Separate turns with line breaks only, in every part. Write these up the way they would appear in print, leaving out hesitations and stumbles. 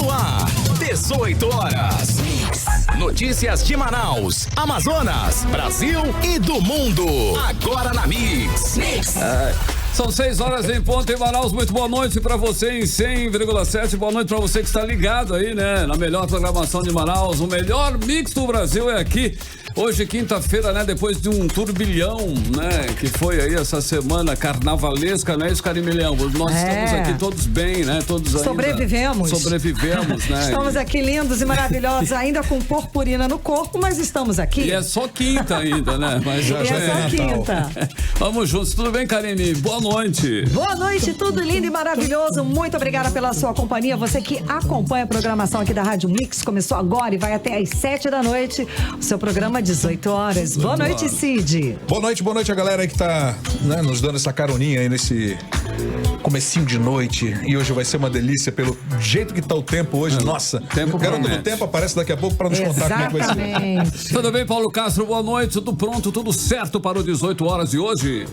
No ar, 18 horas. Notícias de Manaus, Amazonas, Brasil e do mundo. Agora na Mix.
São 6 horas em ponto em Manaus. Muito boa noite pra você em 100,7. Boa noite pra você que está ligado aí, né? Na melhor programação de Manaus. O melhor mix do Brasil é aqui. Hoje, quinta-feira, né? Depois de um turbilhão, né? Que foi aí essa semana carnavalesca, né? Isso, Carimilhão. Nós estamos aqui todos bem, né? Todos ainda
Sobrevivemos,
né?
Estamos aqui lindos e maravilhosos, ainda com purpurina no corpo, mas estamos aqui.
E é só quinta ainda, né? Mas já
é só quinta.
Vamos juntos. Tudo bem, Karine? Boa noite.
Boa noite, tudo lindo e maravilhoso. Muito obrigada pela sua companhia. Você que acompanha a programação aqui da Rádio Mix, começou agora e vai até às 7 da noite. O seu programa 18 horas. Boa noite, Cid.
Boa noite a galera aí que tá, né, nos dando essa caroninha aí nesse comecinho de noite. E hoje vai ser uma delícia pelo jeito que tá o tempo hoje. Nossa, o garoto do tempo aparece daqui a pouco para nos contar como é que vai ser.
Tudo bem, Paulo Castro? Boa noite, tudo pronto, tudo certo para o 18 horas de hoje?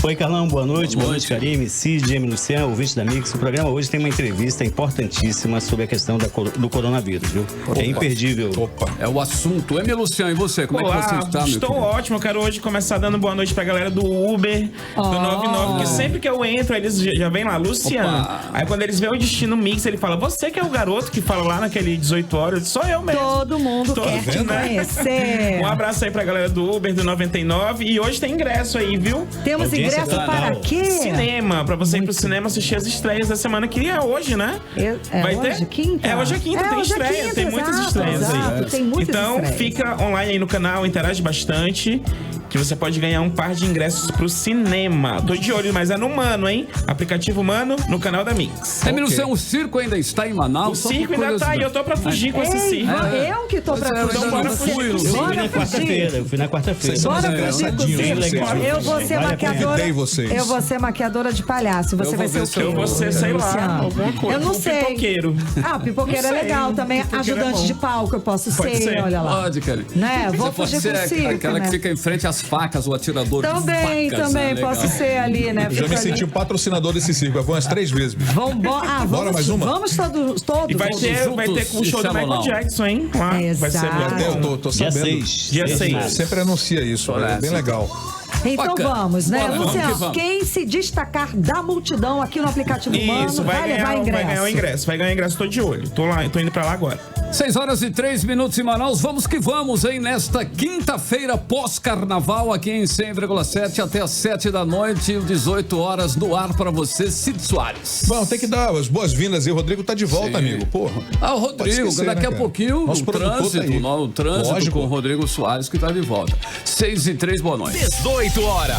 Oi, Carlão, boa noite, Karime, Cid, Emi Luciano, ouvinte da Mix. O programa hoje tem uma entrevista importantíssima sobre a questão do coronavírus, viu? É imperdível.
É o assunto. Emi Luciano, e você? Como é que você está, meu
Estou ótimo, eu quero hoje começar dando boa noite pra galera do Uber, do 99, porque sempre que eu entro, eles já vêm lá, Luciano. Aí quando eles veem o Destino Mix, ele fala, você que é o garoto que fala lá naquele 18 horas, sou eu mesmo.
Todo mundo quer te conhecer.
Um abraço aí pra galera do Uber, do 99, e hoje tem ingresso aí, viu?
Temos ingresso para quê?
Cinema, pra você ir pro cinema assistir as estreias da semana, que é hoje, né?
Vai hoje, quinta?
Hoje é quinta, tem estreia,
quinta,
tem muitas estreias aí.
Tem muitas
então,
estreias.
fica online aí no canal, interage bastante, que você pode ganhar um par de ingressos pro cinema. Tô de olho, mas é no Mano, hein? Aplicativo Mano, no canal da Mix.
Emi Luciano, o circo ainda está em Manaus?
O circo ainda tá aí, eu tô pra fugir com esse circo.
Eu que tô pra fugir.
Então bora fugir.
Eu fui na quarta-feira.
Bora fugir com o circo. Eu vou ser maquiadora. Eu vou ser maquiadora de palhaço. Você vai ser o quê?
Eu vou ser, sei lá, alguma coisa.
Eu não sei.
Pipoqueiro.
Pipoqueiro é legal também. Ajudante de palco eu posso ser, olha lá.
Pode, cara.
Né? Vou
pode
fugir
ser
com o circo,
aquela
né?
que fica em frente às facas, o atirador
também,
de facas.
Também, posso ser ali, né?
Eu já me senti um patrocinador desse circo. Eu vou umas 3 vezes.
Bora
mais uma?
Vamos todos.
E vai ter com o show do Michael Jackson, hein? Lá.
Vai ser
eu tô sabendo.
Dia 6.
Sempre anuncia isso, é bem legal.
Então
bacana.
Vamos, né?
Bora,
Luciano,
vamos.
Quem se destacar da multidão aqui no aplicativo Mano vai levar ingresso.
Vai ganhar o ingresso, tô de olho. Tô indo pra lá agora.
6 horas e 3 minutos em Manaus. Vamos que vamos, hein? Nesta quinta-feira pós-carnaval, aqui em 100,7 até às 7 da noite, 18 horas no ar pra você, Cid Soares.
Bom, tem que dar as boas-vindas e o Rodrigo tá de volta, amigo. Porra.
O Rodrigo,
esquecer,
daqui a
né,
pouquinho
nosso
o trânsito
Lógico.
com o Rodrigo Soares que tá de volta. 6 e 3, boa noite.
18 horas.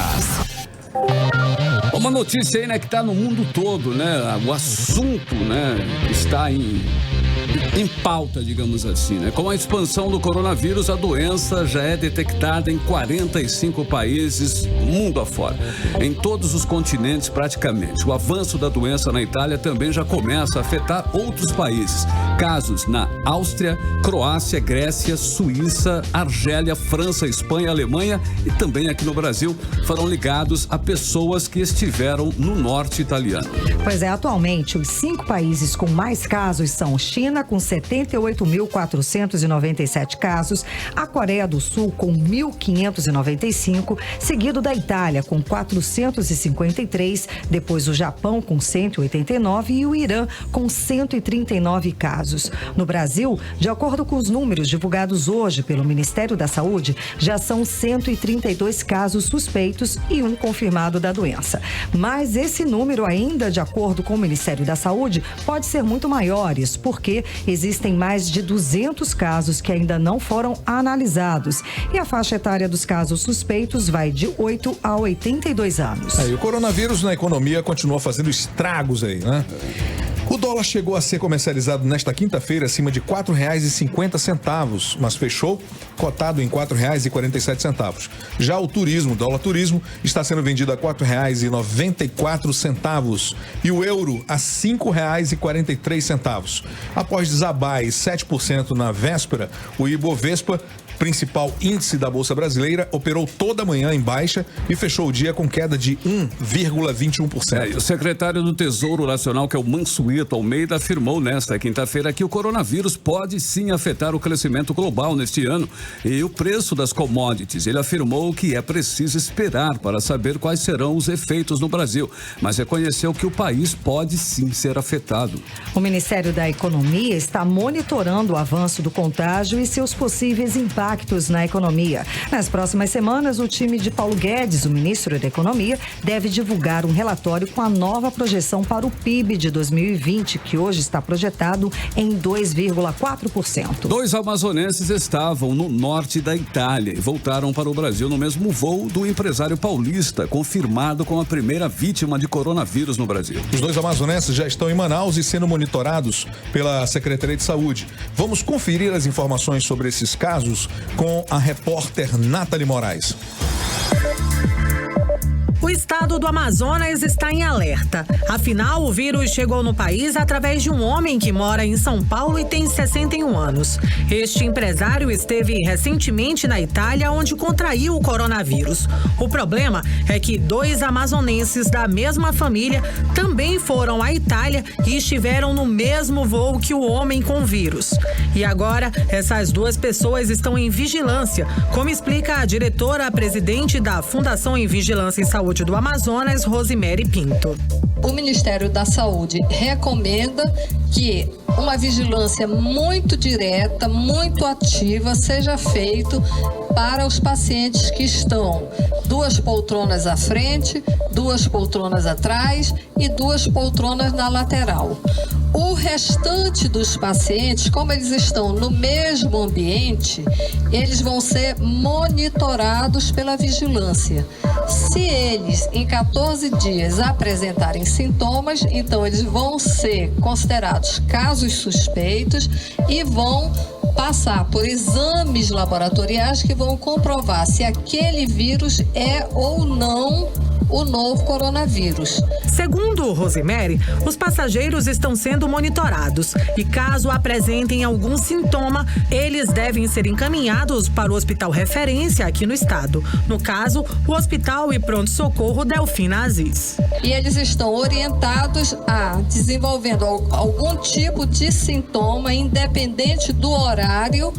Uma notícia aí, né, que tá no mundo todo, né? O assunto, né, está em pauta, digamos assim, né? Com a expansão do coronavírus, a doença já é detectada em 45 países, mundo afora. Em todos os continentes, praticamente. O avanço da doença na Itália também já começa a afetar outros países. Casos na Áustria, Croácia, Grécia, Suíça, Argélia, França, Espanha, Alemanha e também aqui no Brasil foram ligados a pessoas que estiveram no norte italiano.
Pois é, atualmente os 5 países com mais casos são China, com 78.497 casos, a Coreia do Sul com 1.595, seguido da Itália com 453, depois o Japão com 189 e o Irã com 139 casos. No Brasil, de acordo com os números divulgados hoje pelo Ministério da Saúde, já são 132 casos suspeitos e um confirmado da doença. Mas esse número ainda, de acordo com o Ministério da Saúde, pode ser muito maiores, porque existem mais de 200 casos que ainda não foram analisados. E a faixa etária dos casos suspeitos vai de 8 a 82 anos.
E o coronavírus na economia continua fazendo estragos aí, né? O dólar chegou a ser comercializado nesta quinta-feira acima de R$ 4,50, mas fechou cotado em R$ 4,47. Já o dólar turismo, está sendo vendido a R$ 4,94 e o euro a R$ 5,43. Após desabar 7% na véspera, o Ibovespa, principal índice da Bolsa Brasileira, operou toda a manhã em baixa e fechou o dia com queda de 1,21%.
O secretário do Tesouro Nacional, que é o Mansueto, Zito Almeida afirmou nesta quinta-feira que o coronavírus pode sim afetar o crescimento global neste ano e o preço das commodities. Ele afirmou que é preciso esperar para saber quais serão os efeitos no Brasil, mas reconheceu que o país pode sim ser afetado.
O Ministério da Economia está monitorando o avanço do contágio e seus possíveis impactos na economia. Nas próximas semanas, o time de Paulo Guedes, o ministro da Economia, deve divulgar um relatório com a nova projeção para o PIB de 2020, que hoje está projetado em 2,4%.
2 amazonenses estavam no norte da Itália e voltaram para o Brasil no mesmo voo do empresário paulista, confirmado como a primeira vítima de coronavírus no Brasil.
Os 2 amazonenses já estão em Manaus e sendo monitorados pela Secretaria de Saúde. Vamos conferir as informações sobre esses casos com a repórter Nathalie Moraes.
O estado do Amazonas está em alerta. Afinal, o vírus chegou no país através de um homem que mora em São Paulo e tem 61 anos. Este empresário esteve recentemente na Itália, onde contraiu o coronavírus. O problema é que 2 amazonenses da mesma família também foram à Itália e estiveram no mesmo voo que o homem com vírus. E agora, essas 2 pessoas estão em vigilância, como explica a diretora-presidente da Fundação em Vigilância e Saúde do Amazonas, Rosemary Pinto.
O Ministério da Saúde recomenda que uma vigilância muito direta, muito ativa seja feita para os pacientes que estão 2 poltronas à frente, 2 poltronas atrás e 2 poltronas na lateral. O restante dos pacientes, como eles estão no mesmo ambiente, eles vão ser monitorados pela vigilância. Se eles, em 14 dias, apresentarem sintomas, então eles vão ser considerados casos suspeitos e vão passar por exames laboratoriais que vão comprovar se aquele vírus é ou não o novo coronavírus.
Segundo Rosemary, os passageiros estão sendo monitorados e, caso apresentem algum sintoma, eles devem ser encaminhados para o hospital referência aqui no estado. No caso, o Hospital e Pronto-Socorro Delfina Aziz.
E eles estão orientados a desenvolvendo algum tipo de sintoma, independente do horário.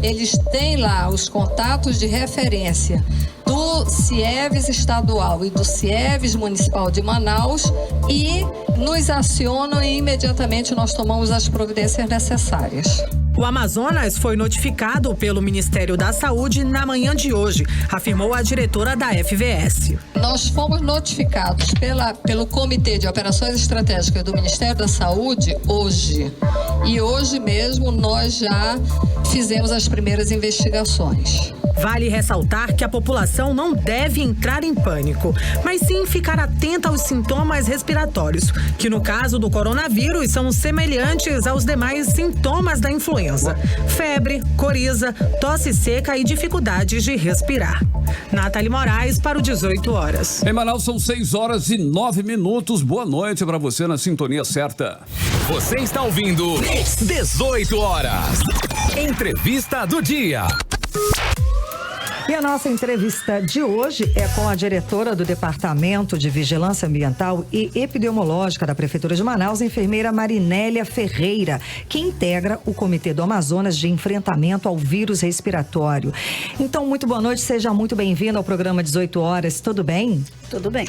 Eles têm lá os contatos de referência do CIEVES estadual e do CIEVES municipal de Manaus e nos acionam e imediatamente nós tomamos as providências necessárias.
O Amazonas foi notificado pelo Ministério da Saúde na manhã de hoje, afirmou a diretora da FVS.
Nós fomos notificados pelo Comitê de Operações Estratégicas do Ministério da Saúde hoje. E hoje mesmo nós já fizemos as primeiras investigações.
Vale ressaltar que a população não deve entrar em pânico, mas sim ficar atenta aos sintomas respiratórios, que no caso do coronavírus são semelhantes aos demais sintomas da influenza: febre, coriza, tosse seca e dificuldades de respirar. Nathalie Moraes para o 18 horas.
Em Manaus são 6h09. Boa noite para você na sintonia certa.
Você está ouvindo 18 horas. Entrevista do dia.
E a nossa entrevista de hoje é com a diretora do Departamento de Vigilância Ambiental e Epidemiológica da Prefeitura de Manaus, a enfermeira Marinélia Ferreira, que integra o Comitê do Amazonas de Enfrentamento ao Vírus Respiratório. Então, muito boa noite, seja muito bem-vinda ao programa 18 horas, tudo bem?
Tudo bem.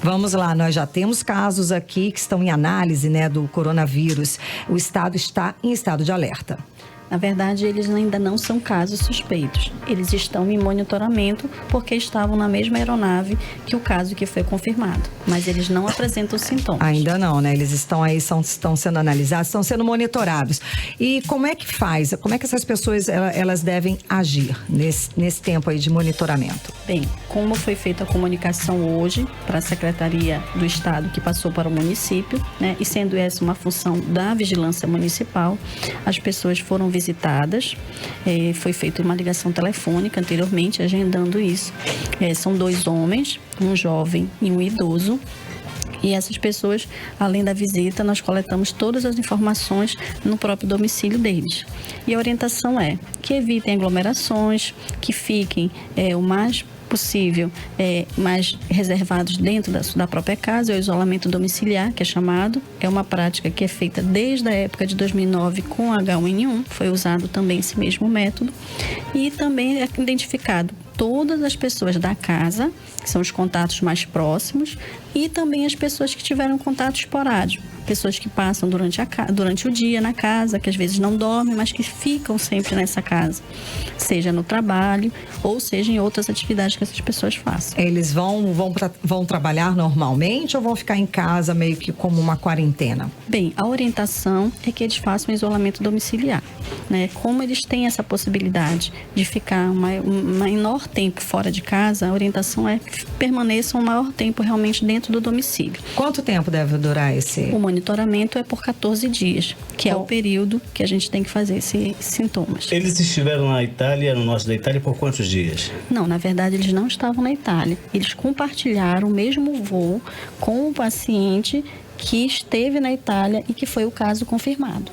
Vamos lá, nós já temos casos aqui que estão em análise, do coronavírus. O estado está em estado de alerta.
Na verdade, eles ainda não são casos suspeitos. Eles estão em monitoramento porque estavam na mesma aeronave que o caso que foi confirmado. Mas eles não apresentam sintomas.
Ainda não, Eles estão aí, estão sendo analisados, estão sendo monitorados. E como é que faz? Como é que essas pessoas elas devem agir nesse tempo aí de monitoramento?
Bem, como foi feita a comunicação hoje para a Secretaria do Estado, que passou para o município, e sendo essa uma função da vigilância municipal, as pessoas foram visitadas, foi feita uma ligação telefônica anteriormente, agendando isso. São 2 homens, um jovem e um idoso. E essas pessoas, além da visita, nós coletamos todas as informações no próprio domicílio deles. E a orientação é que evitem aglomerações, que fiquem o mais possível, mas reservados dentro da própria casa, é o isolamento domiciliar, que é chamado. É uma prática que é feita desde a época de 2009 com H1N1, foi usado também esse mesmo método. E também é identificado todas as pessoas da casa, que são os contatos mais próximos, e também as pessoas que tiveram contato esporádico. Pessoas que passam durante o dia na casa, que às vezes não dormem, mas que ficam sempre nessa casa, seja no trabalho ou seja em outras atividades que essas pessoas façam.
Eles vão trabalhar normalmente ou vão ficar em casa meio que como uma quarentena?
Bem, a orientação é que eles façam isolamento domiciliar, né? Como eles têm essa possibilidade de ficar um menor tempo fora de casa, a orientação é que permaneçam o maior tempo realmente dentro do domicílio.
Quanto tempo deve durar esse?
O monitoramento é por 14 dias, que é o período que a gente tem que fazer esses sintomas.
Eles estiveram na Itália, no norte da Itália, por quantos dias?
Não, na verdade eles não estavam na Itália. Eles compartilharam o mesmo voo com o paciente que esteve na Itália e que foi o caso confirmado.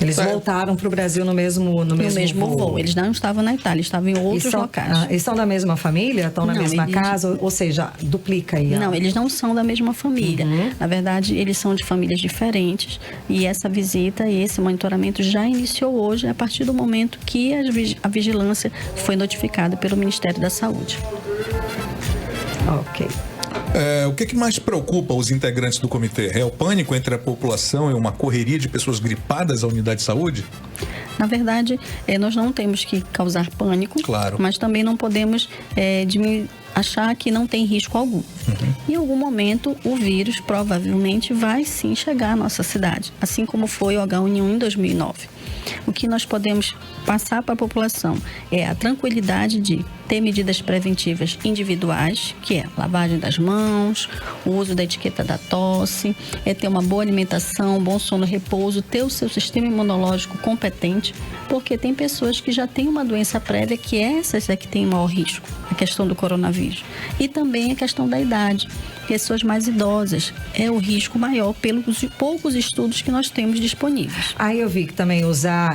Eles voltaram para o Brasil no mesmo voo.
Eles não estavam na Itália, estavam em outros locais.
Eles são da mesma família? Estão na mesma casa? Ou seja, duplica aí?
Não, eles não são da mesma família. Na verdade, eles são de famílias diferentes. E essa visita e esse monitoramento já iniciou hoje, a partir do momento que a vigilância foi notificada pelo Ministério da Saúde.
Ok.
O que mais preocupa os integrantes do comitê? É o pânico entre a população e uma correria de pessoas gripadas à unidade de saúde?
Na verdade, nós não temos que causar pânico,
claro,
mas também não podemos achar que não tem risco algum. Em algum momento, o vírus provavelmente vai sim chegar à nossa cidade, assim como foi o H1N1 em 2009. O que nós podemos passar para a população é a tranquilidade de ter medidas preventivas individuais, que é lavagem das mãos, o uso da etiqueta da tosse, é ter uma boa alimentação, bom sono, repouso, ter o seu sistema imunológico competente, porque tem pessoas que já têm uma doença prévia, que essas é que têm maior risco, a questão do coronavírus. E também a questão da idade. Pessoas mais idosas é o risco maior pelos poucos estudos que nós temos disponíveis.
Aí eu vi que também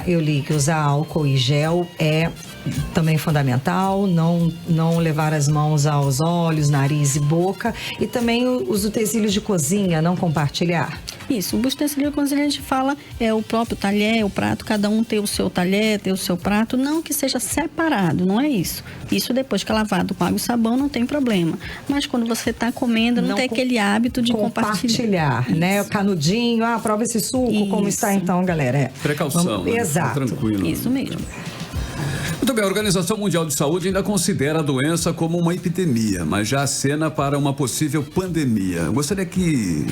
eu li que usar álcool e gel é também fundamental, não levar as mãos aos olhos, nariz e boca, e também os utensílios de cozinha, não compartilhar.
Isso, o utensílio de cozinha a gente fala o próprio talher, o prato, cada um tem o seu talher, tem o seu prato, não que seja separado, não é isso. Isso depois que é lavado com água e sabão não tem problema, mas quando você está comendo não tem aquele hábito de compartilhar,
né? O canudinho, prova esse suco, como está então, galera?
Precaução, né?
Exato.
Tranquilo.
Isso mesmo.
Muito bem, a Organização Mundial de Saúde ainda considera a doença como uma epidemia, mas já acena para uma possível pandemia. Eu gostaria que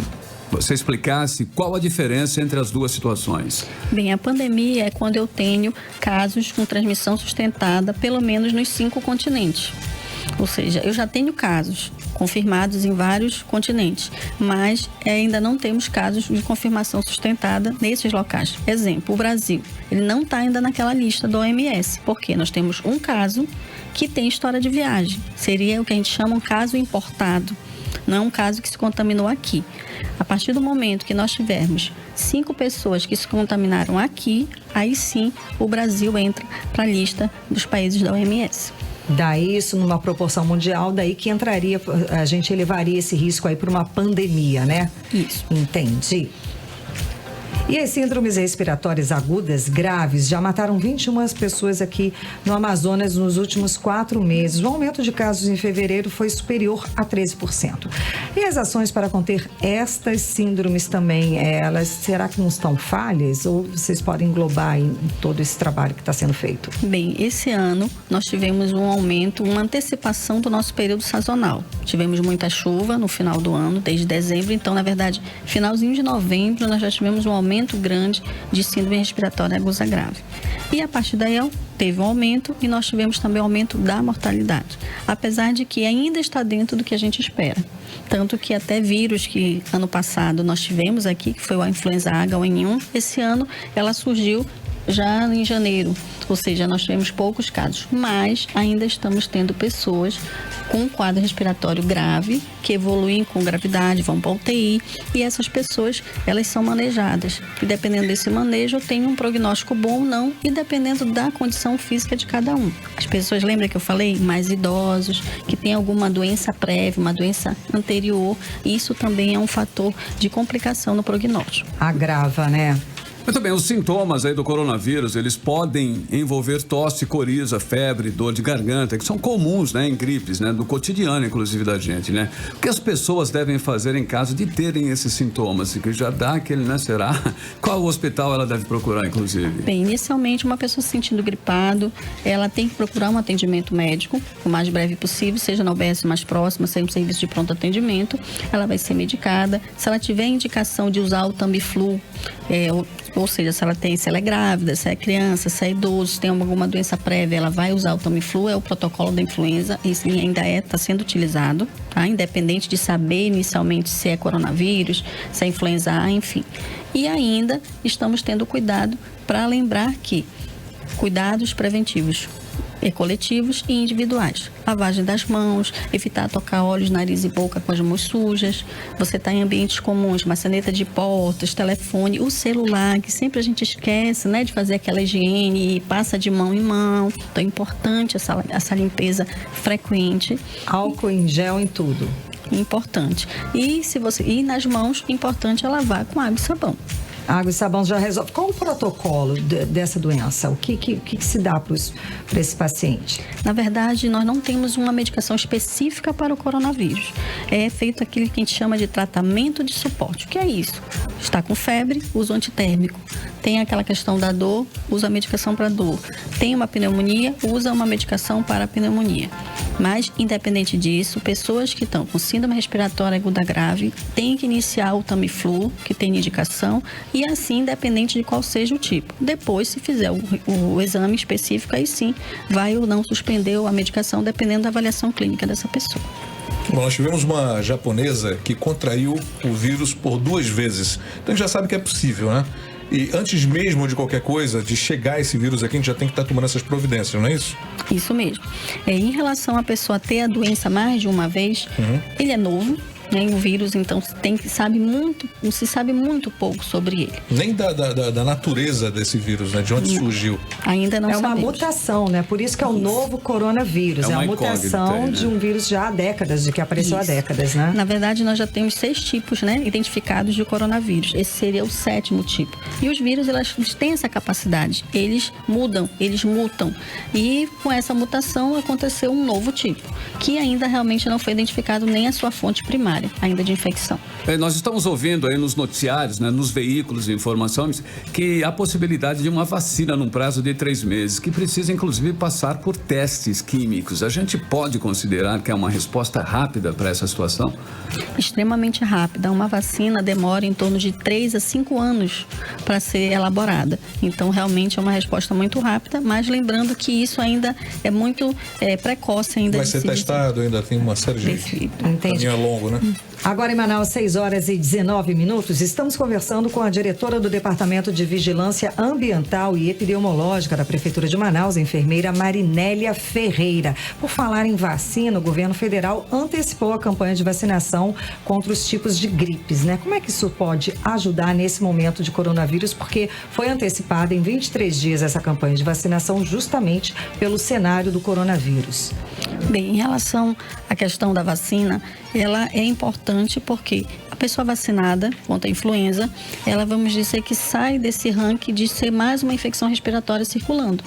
você explicasse qual a diferença entre as duas situações.
Bem, a pandemia é quando eu tenho casos com transmissão sustentada, pelo menos nos 5 continentes. Ou seja, eu já tenho casos confirmados em vários continentes, mas ainda não temos casos de confirmação sustentada nesses locais. Exemplo, o Brasil, ele não está ainda naquela lista do OMS, porque nós temos um caso que tem história de viagem. Seria o que a gente chama um caso importado. Não é um caso que se contaminou aqui. A partir do momento que nós tivermos 5 pessoas que se contaminaram aqui, aí sim o Brasil entra para a lista dos países da OMS.
Daí, isso numa proporção mundial, daí que entraria, a gente elevaria esse risco aí para uma pandemia, né?
Isso.
Entendi. E as síndromes respiratórias agudas graves já mataram 21 pessoas aqui no Amazonas nos últimos 4 meses. O aumento de casos em fevereiro foi superior a 13%. E as ações para conter estas síndromes também, elas, será que não estão falhas? Ou vocês podem englobar em todo esse trabalho que está sendo feito?
Bem, esse ano nós tivemos um aumento, uma antecipação do nosso período sazonal. Tivemos muita chuva no final do ano, desde dezembro. Então, na verdade, finalzinho de novembro, nós já tivemos um aumento grande de síndrome respiratória aguda grave. E a partir daí teve um aumento e nós tivemos também um aumento da mortalidade, apesar de que ainda está dentro do que a gente espera. Tanto que até vírus que ano passado nós tivemos aqui, que foi a influenza H1N1, esse ano ela surgiu já em janeiro, ou seja, nós tivemos poucos casos, mas ainda estamos tendo pessoas com quadro respiratório grave, que evoluem com gravidade, vão para a UTI, e essas pessoas, elas são manejadas. E dependendo desse manejo, tem um prognóstico bom ou não, e dependendo da condição física de cada um. As pessoas, lembra que eu falei? Mais idosos, que tem alguma doença prévia, uma doença anterior, isso também é um fator de complicação no prognóstico.
Agrava, né?
Muito bem, os sintomas aí do coronavírus, eles podem envolver tosse, coriza, febre, dor de garganta, que são comuns, né, em gripes, né, do cotidiano, inclusive, da gente, né? O que as pessoas devem fazer em caso de terem esses sintomas? Que já dá aquele, né, será? Qual hospital ela deve procurar, inclusive?
Bem, inicialmente, uma pessoa se sentindo gripado, ela tem que procurar um atendimento médico, o mais breve possível, seja na UBS mais próxima, seja um serviço de pronto atendimento, ela vai ser medicada. Se ela tiver indicação de usar o Tamiflu, ou seja, se ela é grávida, se é criança, se é idoso, se tem alguma doença prévia, ela vai usar o Tamiflu, é o protocolo da influenza, e ainda está sendo utilizado, tá? Independente de saber inicialmente se é coronavírus, se é influenza A, enfim. E ainda estamos tendo cuidado para lembrar que cuidados preventivos coletivos e individuais. Lavagem das mãos, evitar tocar olhos, nariz e boca com as mãos sujas. Você está em ambientes comuns, maçaneta de portas, telefone, o celular, que sempre a gente esquece, né, de fazer aquela higiene e passa de mão em mão. Então é importante essa limpeza frequente.
Álcool em gel em tudo.
Importante. E nas mãos, importante é lavar com água e sabão.
Água e sabão já resolve. Qual o protocolo dessa doença? O que se dá para esse paciente?
Na verdade, nós não temos uma medicação específica para o coronavírus. É feito aquilo que a gente chama de tratamento de suporte. O que é isso? Está com febre, usa o antitérmico. Tem aquela questão da dor, usa a medicação para dor. Tem uma pneumonia, usa uma medicação para a pneumonia. Mas, independente disso, pessoas que estão com síndrome respiratória aguda grave têm que iniciar o Tamiflu, que tem indicação, e assim, independente de qual seja o tipo. Depois, se fizer o exame específico, aí sim, vai ou não suspender a medicação, dependendo da avaliação clínica dessa pessoa.
Bom, nós tivemos uma japonesa que contraiu o vírus por 2 vezes. Então a gente já sabe que é possível, né? E antes mesmo de qualquer coisa, de chegar esse vírus aqui, a gente já tem que estar tomando essas providências, não é isso?
Isso mesmo. Em relação à pessoa ter a doença mais de uma vez, ele é novo, né? O vírus, então, se sabe muito pouco sobre ele.
Nem da natureza desse vírus, né? De onde surgiu.
Ainda não sabemos.
É uma mutação, né? Por isso que é o novo coronavírus. É uma mutação de um vírus já há décadas, que apareceu há décadas, né?
Na verdade, nós já temos 6 tipos, né, identificados de coronavírus. Esse seria o 7º tipo. E os vírus, eles têm essa capacidade. Eles mudam, eles mutam. E com essa mutação aconteceu um novo tipo, que ainda realmente não foi identificado nem a sua fonte primária ainda de infecção.
Nós estamos ouvindo aí nos noticiários, né, nos veículos de informações, que há possibilidade de uma vacina num prazo de 3 meses, que precisa inclusive passar por testes químicos. A gente pode considerar que é uma resposta rápida para essa situação?
Extremamente rápida. Uma vacina demora em torno de 3 a 5 anos para ser elaborada. Então, realmente é uma resposta muito rápida, mas lembrando que isso ainda é muito precoce ainda.
Vai ser testado, ainda tem uma série de... Caminho é longo, né?
Agora em Manaus, 6h19. Estamos conversando com a diretora do Departamento de Vigilância Ambiental e Epidemiológica da Prefeitura de Manaus, a enfermeira Marinélia Ferreira. Por falar em vacina, o governo federal antecipou a campanha de vacinação contra os tipos de gripes, né? Como é que isso pode ajudar nesse momento de coronavírus? Porque foi antecipada em 23 dias essa campanha de vacinação justamente pelo cenário do coronavírus.
Bem, em relação à questão da vacina, ela é importante porque a pessoa vacinada contra a influenza, ela, vamos dizer, que sai desse ranking de ser mais uma infecção respiratória circulando.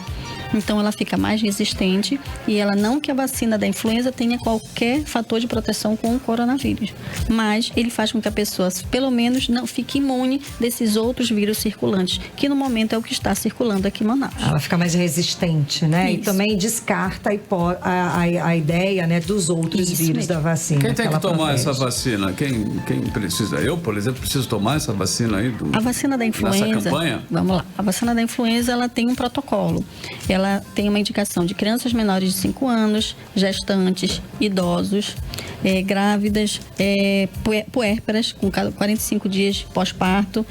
Então, ela fica mais resistente e ela não que a vacina da influenza tenha qualquer fator de proteção com o coronavírus, mas ele faz com que a pessoa, pelo menos, não fique imune desses outros vírus circulantes, que no momento é o que está circulando aqui em Manaus.
Ela fica mais resistente, né?
Isso.
E também descarta a ideia, né, dos outros vírus da vacina.
Quem tem que tomar essa vacina? Quem precisa? Eu, por exemplo, preciso tomar essa vacina aí?
A vacina da influenza...
Nessa campanha?
Vamos lá. A vacina da influenza, ela tem um protocolo. ela tem uma indicação de crianças menores de 5 anos, gestantes, idosos, grávidas, puérperas com 45 dias pós-parto,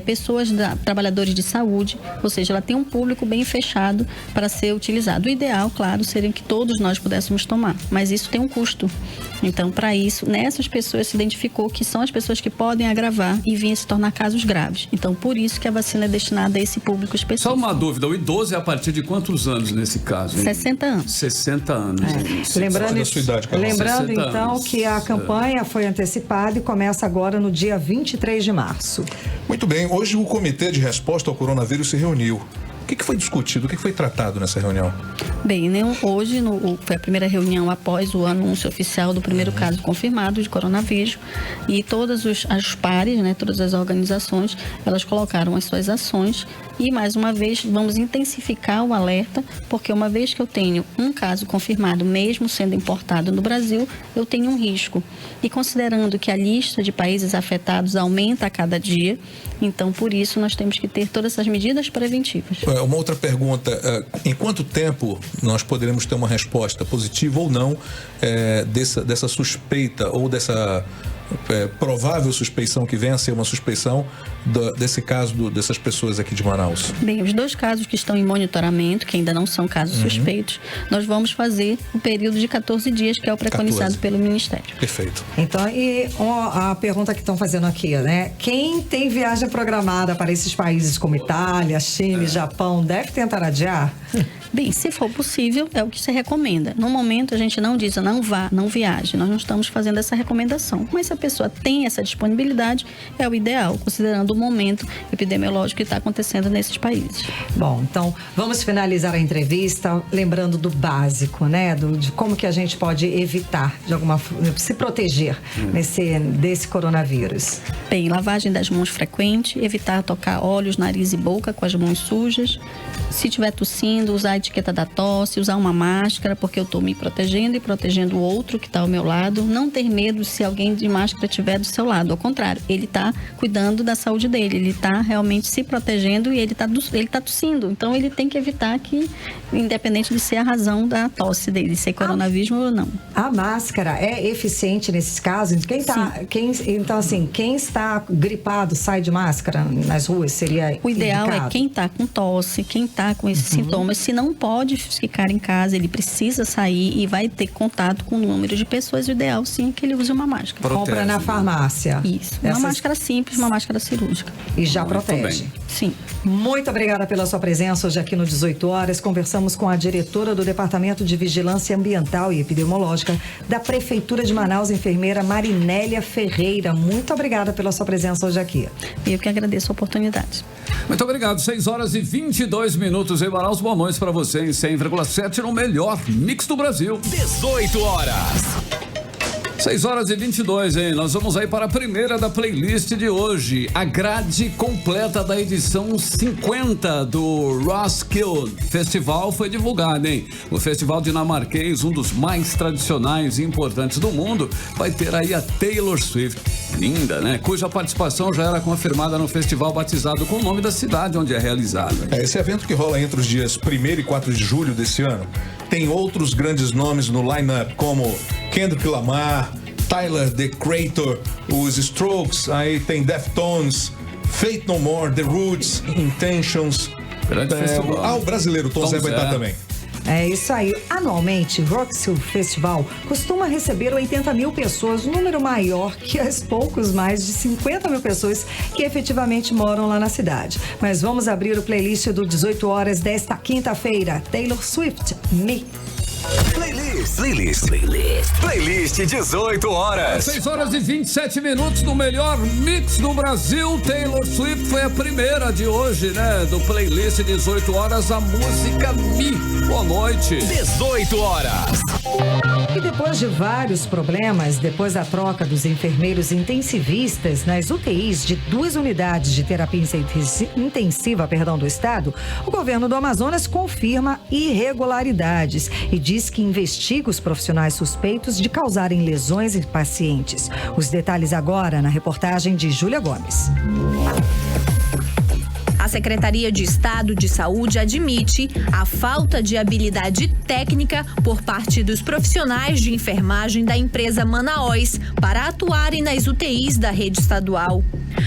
pessoas, trabalhadores de saúde, ou seja, ela tem um público bem fechado para ser utilizado. O ideal, claro, seria que todos nós pudéssemos tomar, mas isso tem um custo. Então, para isso, nessas pessoas se identificou que são as pessoas que podem agravar e vir a se tornar casos graves. Então, por isso que a vacina é destinada a esse público específico.
Só uma dúvida, o idoso é a partir de quantos anos nesse caso? Hein?
60 anos.
60 anos.
Lembrando então que a campanha foi antecipada e começa agora no dia 23 de março.
Muito bem, hoje o Comitê de Resposta ao Coronavírus se reuniu. O que foi discutido, o que foi tratado nessa reunião?
Bem, hoje foi a primeira reunião após o anúncio oficial do primeiro caso confirmado de coronavírus e todas as pares, né, todas as organizações, elas colocaram as suas ações e, mais uma vez, vamos intensificar o alerta, porque uma vez que eu tenho um caso confirmado, mesmo sendo importado no Brasil, eu tenho um risco. E considerando que a lista de países afetados aumenta a cada dia, então, por isso, nós temos que ter todas essas medidas preventivas.
Uma outra pergunta, em quanto tempo nós poderemos ter uma resposta positiva ou não dessa suspeita ou dessa provável suspeição que venha a ser uma suspeição desse caso dessas pessoas aqui de Manaus?
Bem, os 2 casos que estão em monitoramento, que ainda não são casos suspeitos, nós vamos fazer o período de 14 dias, que é o preconizado pelo Ministério.
Perfeito.
Então, e a pergunta que estão fazendo aqui, né? Quem tem viagem programada para esses países como Itália, Chile, Japão, deve tentar adiar?
Bem, se for possível, é o que se recomenda. No momento, a gente não diz, não vá, não viaje. Nós não estamos fazendo essa recomendação. Mas se a pessoa tem essa disponibilidade, é o ideal, considerando o momento epidemiológico que está acontecendo nesses países.
Bom, então, vamos finalizar a entrevista lembrando do básico, né? De como que a gente pode evitar, de alguma forma, se proteger desse coronavírus.
Bem, lavagem das mãos frequente, evitar tocar olhos, nariz e boca com as mãos sujas. Se estiver tossindo, usar a etiqueta da tosse, usar uma máscara, porque eu estou me protegendo e protegendo o outro que está ao meu lado. Não ter medo se alguém de máscara estiver do seu lado. Ao contrário, ele está cuidando da saúde dele, ele está realmente se protegendo e ele está tossindo. Então, ele tem que evitar que, independente de ser a razão da tosse dele, ser coronavírus ou não.
A máscara é eficiente nesses casos? Então, assim, quem está gripado sai de máscara nas ruas? Seria
o ideal
indicado?
É quem está com tosse, quem está com esses sintomas, se não pode ficar em casa, ele precisa sair e vai ter contato com o número de pessoas, o ideal sim é que ele use uma máscara.
Compra na farmácia.
Isso, uma máscara simples, uma máscara cirúrgica.
E já protege.
Sim.
Muito obrigada pela sua presença hoje aqui no 18 Horas. Conversamos com a diretora do Departamento de Vigilância Ambiental e Epidemiológica da Prefeitura de Manaus, enfermeira Marinélia Ferreira. Muito obrigada pela sua presença hoje aqui.
Eu que agradeço a oportunidade.
Muito obrigado. 6 horas e 22 minutos em Manaus. Boa noite para você em 100,7 no melhor mix do Brasil.
18 horas.
6 horas e 22, hein? Nós vamos aí para a primeira da playlist de hoje. A grade completa da edição 50 do Roskilde Festival foi divulgada, hein? O festival dinamarquês, um dos mais tradicionais e importantes do mundo, vai ter aí a Taylor Swift. Linda, né? Cuja participação já era confirmada no festival batizado com o nome da cidade onde é realizado.
Esse evento que rola entre os dias 1º e 4 de julho desse ano tem outros grandes nomes no line-up, como Kendrick Lamar, Tyler, The Creator, os Strokes, aí tem Deftones, Faith No More, The Roots, Intentions. O brasileiro Tom Zé vai estar também.
É isso aí. Anualmente, o Roskilde Festival costuma receber 80 mil pessoas, um número maior que as poucos mais de 50 mil pessoas que efetivamente moram lá na cidade. Mas vamos abrir o playlist do 18 Horas desta quinta-feira. Taylor Swift, Me.
Playlist 18 horas.
6 horas e 27 minutos no melhor mix do Brasil. Taylor Swift foi a primeira de hoje, né? Do playlist 18 horas, a música Me. Boa noite.
18 horas.
E depois de vários problemas, depois da troca dos enfermeiros intensivistas nas UTIs de 2 unidades de terapia intensiva do estado, o governo do Amazonas confirma irregularidades e diz que investiga os profissionais suspeitos de causarem lesões em pacientes. Os detalhes agora na reportagem de Júlia Gomes.
A Secretaria de Estado de Saúde admite a falta de habilidade técnica por parte dos profissionais de enfermagem da empresa Manaós para atuarem nas UTIs da rede estadual.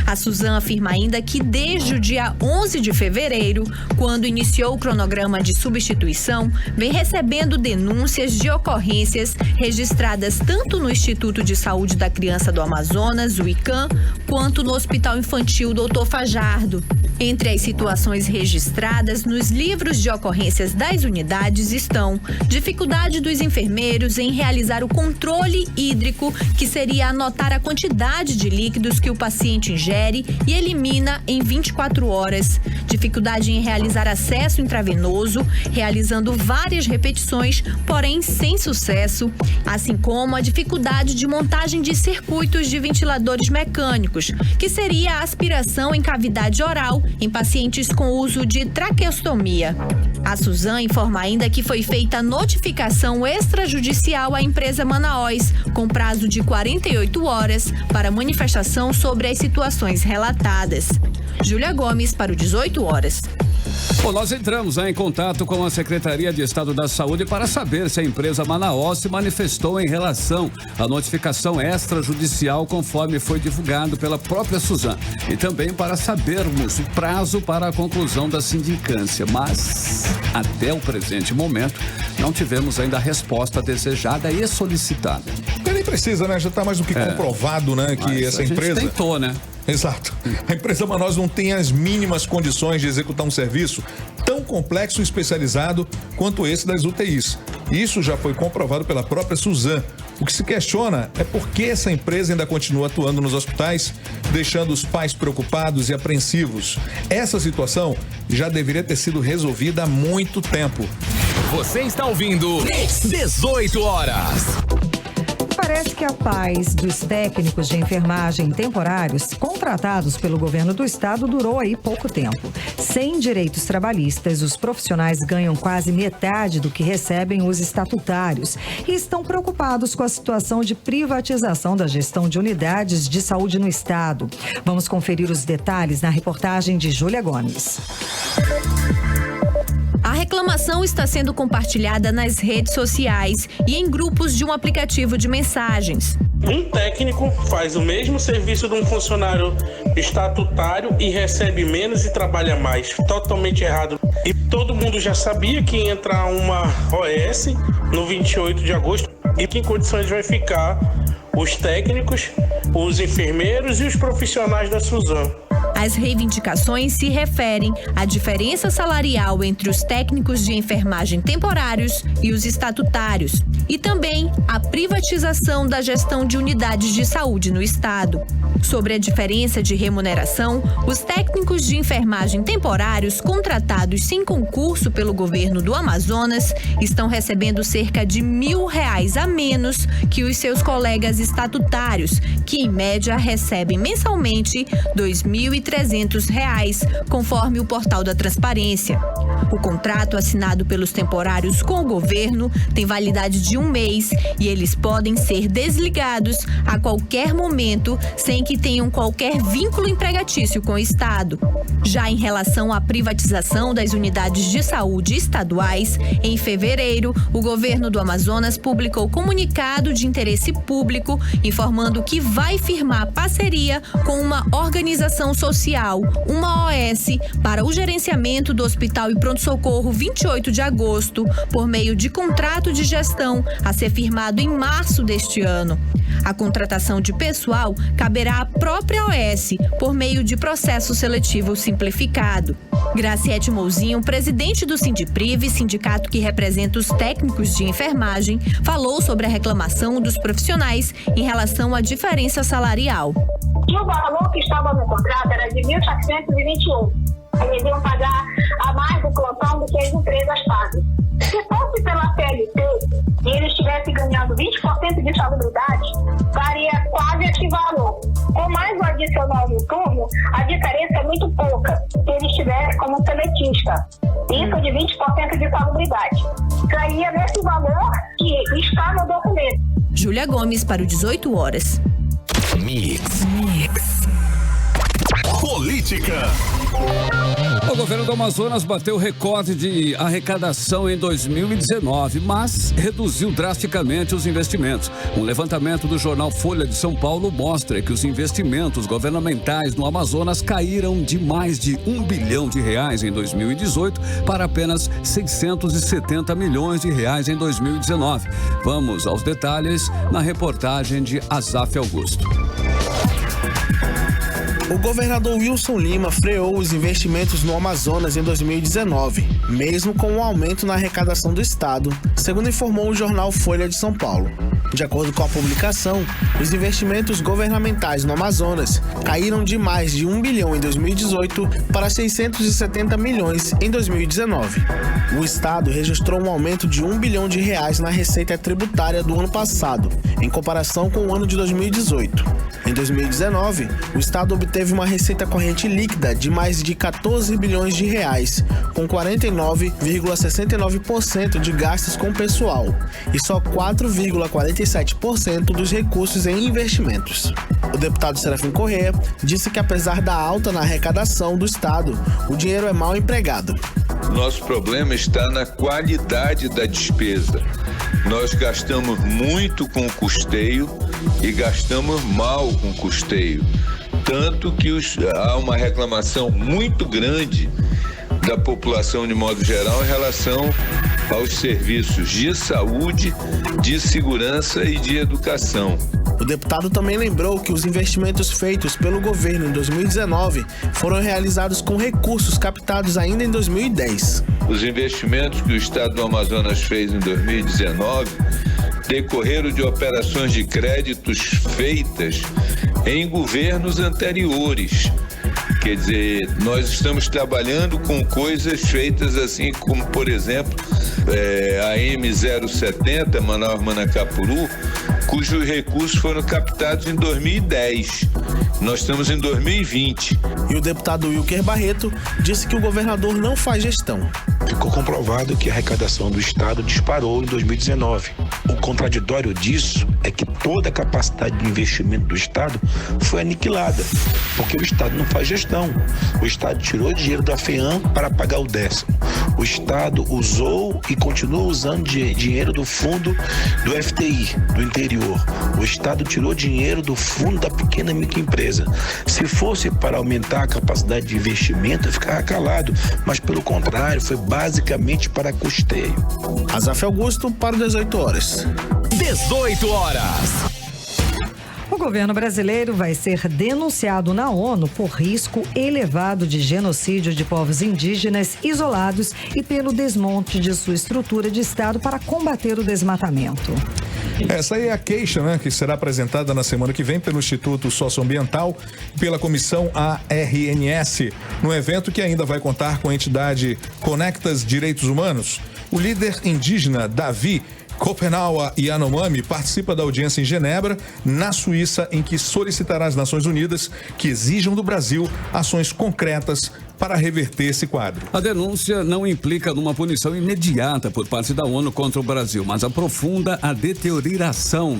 A Suzan afirma ainda que desde o dia 11 de fevereiro, quando iniciou o cronograma de substituição, vem recebendo denúncias de ocorrências registradas tanto no Instituto de Saúde da Criança do Amazonas, o ICAM, quanto no Hospital Infantil Dr. Fajardo. Entre as situações registradas nos livros de ocorrências das unidades estão dificuldade dos enfermeiros em realizar o controle hídrico, que seria anotar a quantidade de líquidos que o paciente ingere e elimina em 24 horas, dificuldade em realizar acesso intravenoso, realizando várias repetições, porém sem sucesso, assim como a dificuldade de montagem de circuitos de ventiladores mecânicos, que seria a aspiração em cavidade oral em pacientes com uso de traqueostomia. A Suzan informa ainda que foi feita notificação extrajudicial à empresa Manaós, com prazo de 48 horas, para manifestação sobre as situações relatadas. Júlia Gomes, para o 18 horas.
Bom, nós entramos em contato com a Secretaria de Estado da Saúde para saber se a empresa Manaós se manifestou em relação à notificação extrajudicial, conforme foi divulgado pela própria Suzan, e também para sabermos o prazo para a conclusão da sindicância. Mas, até o presente momento, não tivemos ainda a resposta desejada e solicitada.
Nem precisa, né? Já está mais do que comprovado, né? Que
mas
essa empresa...
tentou, né?
Exato. A empresa Manaós não tem as mínimas condições de executar um serviço tão complexo e especializado quanto esse das UTIs. Isso já foi comprovado pela própria Suzan. O que se questiona é por que essa empresa ainda continua atuando nos hospitais, deixando os pais preocupados e apreensivos. Essa situação já deveria ter sido resolvida há muito tempo.
Você está ouvindo 18 horas.
Parece que a paz dos técnicos de enfermagem temporários contratados pelo governo do estado durou aí pouco tempo. Sem direitos trabalhistas, os profissionais ganham quase metade do que recebem os estatutários e estão preocupados com a situação de privatização da gestão de unidades de saúde no estado. Vamos conferir os detalhes na reportagem de Júlia Gomes.
A reclamação está sendo compartilhada nas redes sociais e em grupos de um aplicativo de mensagens.
Um técnico faz o mesmo serviço de um funcionário estatutário e recebe menos e trabalha mais. Totalmente errado. E todo mundo já sabia que ia entrar uma OS no 28 de agosto e que em condições vai ficar os técnicos, os enfermeiros e os profissionais da Suzan.
As reivindicações se referem à diferença salarial entre os técnicos de enfermagem temporários e os estatutários, e também à privatização da gestão de unidades de saúde no estado. Sobre a diferença de remuneração, os técnicos de enfermagem temporários contratados sem concurso pelo governo do Amazonas estão recebendo cerca de R$1.000 a menos que os seus colegas estatutários, que em média recebem mensalmente R$2.300, conforme o portal da Transparência. O contrato assinado pelos temporários com o governo tem validade de 1 mês e eles podem ser desligados a qualquer momento sem que tenham qualquer vínculo empregatício com o Estado. Já em relação à privatização das unidades de saúde estaduais, em fevereiro, o governo do Amazonas publicou comunicado de interesse público informando que vai firmar parceria com uma organização social, uma OS, para o gerenciamento do Hospital e Pronto-Socorro 28 de agosto, por meio de contrato de gestão a ser firmado em março deste ano. A contratação de pessoal caberá à própria OS por meio de processo seletivo simplificado. Graciete Mouzinho, presidente do Sindipriv, sindicato que representa os técnicos de enfermagem, falou sobre a reclamação dos profissionais em relação à diferença salarial.
E o valor que estava no contrato era de 1.721. Eles iam pagar a mais do plantão do que as empresas pagam. Se fosse pela CLT e eles estivessem ganhando 20% de salubridade, daria quase esse valor. Com mais o adicional no turno, a diferença é muito pouca, se eles estiverem como seletista. Isso de 20% de salubridade. Cairia nesse valor que está no documento.
Júlia Gomes, para o 18 horas.
Mix. Política.
O governo do Amazonas bateu recorde de arrecadação em 2019, mas reduziu drasticamente os investimentos. Um levantamento do jornal Folha de São Paulo mostra que os investimentos governamentais no Amazonas caíram de mais de R$1 bilhão em 2018 para apenas R$670 milhões em 2019. Vamos aos detalhes na reportagem de Azaf Augusto.
O governador Wilson Lima freou os investimentos no Amazonas em 2019, mesmo com um aumento na arrecadação do estado, segundo informou o jornal Folha de São Paulo. De acordo com a publicação, os investimentos governamentais no Amazonas caíram de mais de R$1 bilhão em 2018 para R$670 milhões em 2019. O estado registrou um aumento de R$1 bilhão na receita tributária do ano passado, em comparação com o ano de 2018. Em 2019, o estado obteve uma receita corrente líquida de mais de R$14 bilhões, com 49,69% de gastos com pessoal e só 4,47% dos recursos em investimentos. O deputado Serafim Corrêa disse que apesar da alta na arrecadação do estado, o dinheiro é mal empregado.
Nosso problema está na qualidade da despesa. Nós gastamos muito com custeio e gastamos mal com custeio. Tanto que há uma reclamação muito grande da população de modo geral em relação aos serviços de saúde, de segurança e de educação.
O deputado também lembrou que os investimentos feitos pelo governo em 2019 foram realizados com recursos captados ainda em 2010.
Os investimentos que o estado do Amazonas fez em 2019 decorreram de operações de créditos feitas em governos anteriores. Quer dizer, nós estamos trabalhando com coisas feitas assim como, por exemplo, a M070, Manaus-Manacapuru, cujos recursos foram captados em 2010. Nós estamos em 2020.
E o deputado Wilker Barreto disse que o governador não faz gestão.
Ficou comprovado que a arrecadação do estado disparou em 2019. O contraditório disso é que toda a capacidade de investimento do estado foi aniquilada, porque o estado não faz gestão. O estado tirou dinheiro da FEAM para pagar o 10º. O estado usou e continua usando dinheiro do fundo do FTI, do interior. O estado tirou dinheiro do fundo da pequena e microempresa. Se fosse para aumentar a capacidade de investimento, eu ficava calado, mas pelo contrário, foi basicamente para custeio.
Azaf Augusto para 18 horas.
18 horas.
O governo brasileiro vai ser denunciado na ONU por risco elevado de genocídio de povos indígenas isolados e pelo desmonte de sua estrutura de Estado para combater o desmatamento.
Essa aí é a queixa, né, que será apresentada na semana que vem pelo Instituto Socioambiental e pela Comissão ARNS, no evento que ainda vai contar com a entidade Conectas Direitos Humanos. O líder indígena Davi Kopenawa Yanomami participa da audiência em Genebra, na Suíça, em que solicitará às Nações Unidas que exijam do Brasil ações concretas para reverter esse quadro.
A denúncia não implica numa punição imediata por parte da ONU contra o Brasil, mas aprofunda a deterioração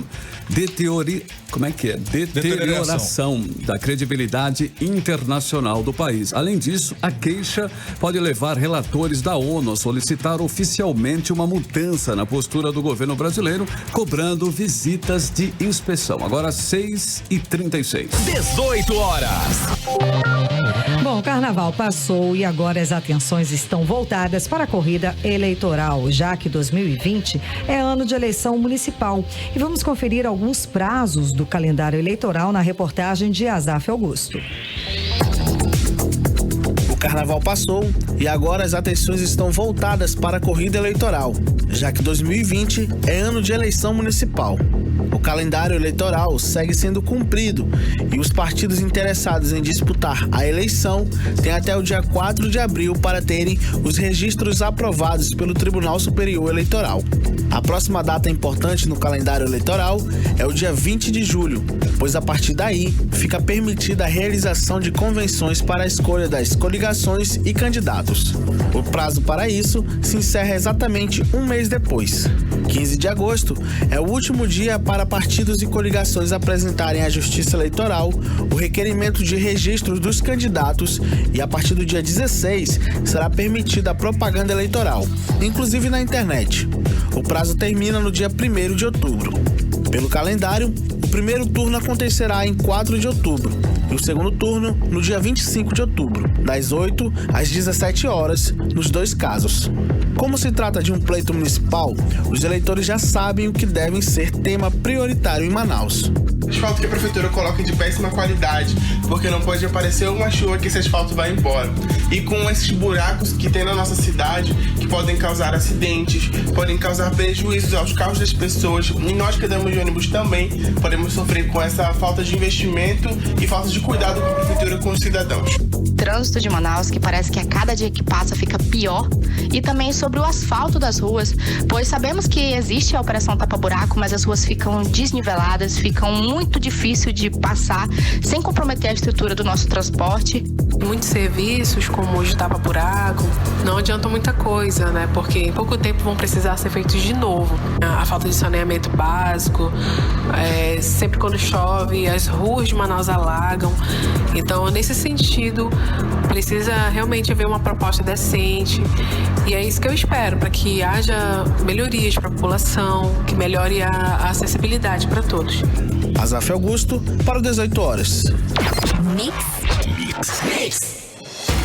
da credibilidade internacional do país. Além disso, a queixa pode levar relatores da ONU a solicitar oficialmente uma mudança na postura do governo brasileiro, cobrando visitas de inspeção. Agora 6h36.
18 horas.
Bom, o carnaval passou e agora as atenções estão voltadas para a corrida eleitoral, já que 2020 é ano de eleição municipal. E vamos conferir alguns prazos do calendário eleitoral na reportagem de Azaf Augusto.
O carnaval passou e agora as atenções estão voltadas para a corrida eleitoral, já que 2020 é ano de eleição municipal. O calendário eleitoral segue sendo cumprido e os partidos interessados em disputar a eleição têm até o dia 4 de abril para terem os registros aprovados pelo Tribunal Superior Eleitoral. A próxima data importante no calendário eleitoral é o dia 20 de julho, pois a partir daí fica permitida a realização de convenções para a escolha das coligações e candidatos. O prazo para isso se encerra exatamente um mês depois. 15 de agosto é o último dia para partidos e coligações apresentarem à Justiça Eleitoral o requerimento de registro dos candidatos e, a partir do dia 16, será permitida a propaganda eleitoral, inclusive na internet. O prazo termina no dia 1º de outubro. Pelo calendário, o primeiro turno acontecerá em 4 de outubro e o segundo turno no dia 25 de outubro, das 8 às 17 horas, nos 2 casos. Como se trata de um pleito municipal, os eleitores já sabem o que devem ser tema prioritário em Manaus.
Asfalto que a prefeitura coloca de péssima qualidade, porque não pode aparecer uma chuva que esse asfalto vai embora. E com esses buracos que tem na nossa cidade, que podem causar acidentes, podem causar prejuízos aos carros das pessoas, e nós que andamos de ônibus também podemos sofrer com essa falta de investimento e falta de cuidado com a prefeitura com os cidadãos.
Trânsito de Manaus, que parece que a cada dia que passa fica pior, e também sobre o asfalto das ruas, pois sabemos que existe a operação tapa-buraco, mas as ruas ficam desniveladas, ficam muito difícil de passar, sem comprometer a estrutura do nosso transporte.
Muitos serviços, como o de tapa-buraco, não adiantam muita coisa, né? Porque em pouco tempo vão precisar ser feitos de novo. A falta de saneamento básico, sempre quando chove, as ruas de Manaus alagam. Então, nesse sentido, precisa realmente haver uma proposta decente. E é isso que eu espero, para que haja melhorias para a população, que melhore a acessibilidade para todos.
Azaf Augusto, para 18 horas.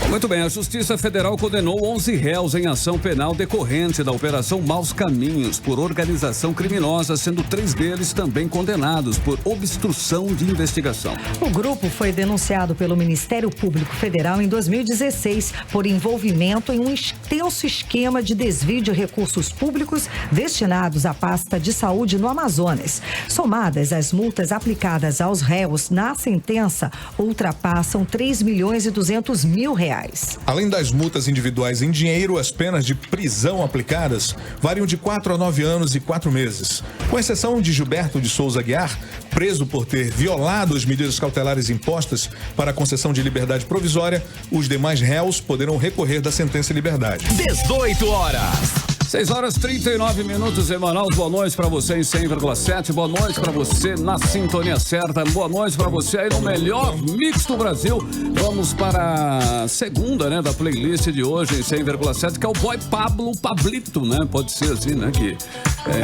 Muito bem, a Justiça Federal condenou 11 réus em ação penal decorrente da Operação Maus Caminhos por organização criminosa, sendo 3 deles também condenados por obstrução de investigação.
O grupo foi denunciado pelo Ministério Público Federal em 2016 por envolvimento em um extenso esquema de desvio de recursos públicos destinados à pasta de saúde no Amazonas. Somadas, as multas aplicadas aos réus na sentença ultrapassam 3.200.000 reais.
Além das multas individuais em dinheiro, as penas de prisão aplicadas variam de 4 a 9 anos e 4 meses. Com exceção de Gilberto de Souza Aguiar, preso por ter violado as medidas cautelares impostas para a concessão de liberdade provisória, os demais réus poderão recorrer da sentença em liberdade.
18 horas.
6 horas 39 minutos em Manaus. Boa noite para você em 100,7. Boa noite para você na sintonia certa. Boa noite para você aí no melhor mix do Brasil. Vamos para a segunda, né, da playlist de hoje em 100,7, que é o Boy Pablo Pablito, né? Pode ser assim, né? Que,